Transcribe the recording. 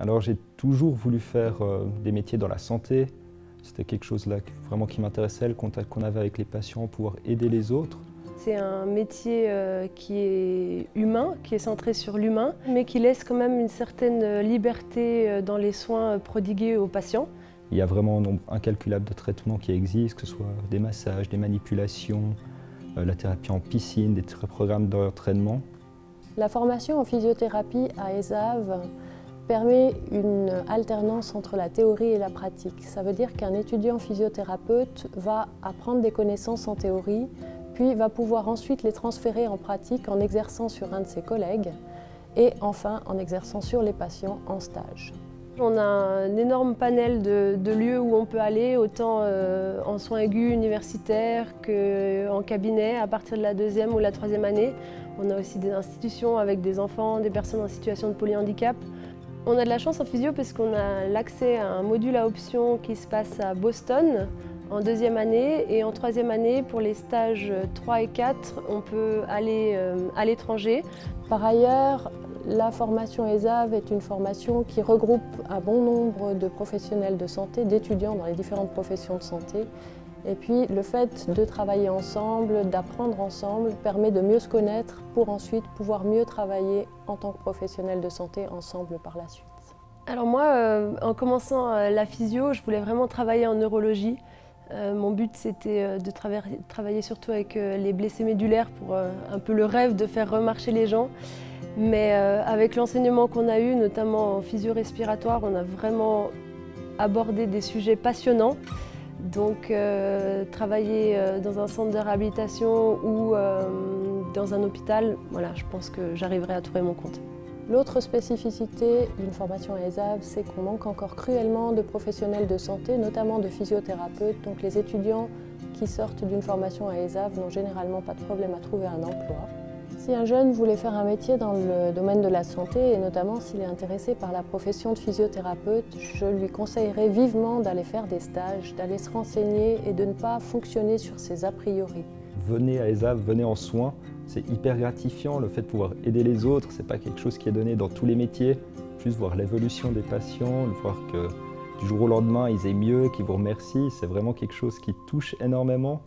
Alors j'ai toujours voulu faire des métiers dans la santé. C'était quelque chose là vraiment qui m'intéressait, le contact qu'on avait avec les patients, pouvoir aider les autres. C'est un métier qui est humain, qui est centré sur l'humain, mais qui laisse quand même une certaine liberté dans les soins prodigués aux patients. Il y a vraiment un nombre incalculable de traitements qui existent, que ce soit des massages, des manipulations, la thérapie en piscine, des programmes d'entraînement. La formation en physiothérapie à ESAV permet une alternance entre la théorie et la pratique. Ça veut dire qu'un étudiant physiothérapeute va apprendre des connaissances en théorie, puis va pouvoir ensuite les transférer en pratique en exerçant sur un de ses collègues et enfin en exerçant sur les patients en stage. On a un énorme panel de lieux où on peut aller, autant en soins aigus universitaires qu'en cabinet à partir de la 2e ou la 3e année. On a aussi des institutions avec des enfants, des personnes en situation de polyhandicap. On a de la chance en physio parce qu'on a l'accès à un module à option qui se passe à Boston en 2e année, et en 3e année, pour les stages 3 et 4, on peut aller à l'étranger. Par ailleurs, la formation ESAV est une formation qui regroupe un bon nombre de professionnels de santé, d'étudiants dans les différentes professions de santé. Et puis le fait de travailler ensemble, d'apprendre ensemble, permet de mieux se connaître pour ensuite pouvoir mieux travailler en tant que professionnel de santé ensemble par la suite. Alors moi, en commençant la physio, je voulais vraiment travailler en neurologie. Mon but, c'était de travailler surtout avec les blessés médulaires pour un peu le rêve de faire remarcher les gens. Mais avec l'enseignement qu'on a eu, notamment en physio-respiratoire, on a vraiment abordé des sujets passionnants. Donc travailler dans un centre de réhabilitation ou dans un hôpital, voilà, je pense que j'arriverai à trouver mon compte. L'autre spécificité d'une formation à ESAV, c'est qu'on manque encore cruellement de professionnels de santé, notamment de physiothérapeutes. Donc les étudiants qui sortent d'une formation à ESAV n'ont généralement pas de problème à trouver un emploi. Si un jeune voulait faire un métier dans le domaine de la santé, et notamment s'il est intéressé par la profession de physiothérapeute, je lui conseillerais vivement d'aller faire des stages, d'aller se renseigner et de ne pas fonctionner sur ses a priori. Venez à ESAV, venez en soins, c'est hyper gratifiant, le fait de pouvoir aider les autres, c'est pas quelque chose qui est donné dans tous les métiers. Juste voir l'évolution des patients, voir que du jour au lendemain ils aient mieux, qu'ils vous remercient, c'est vraiment quelque chose qui touche énormément.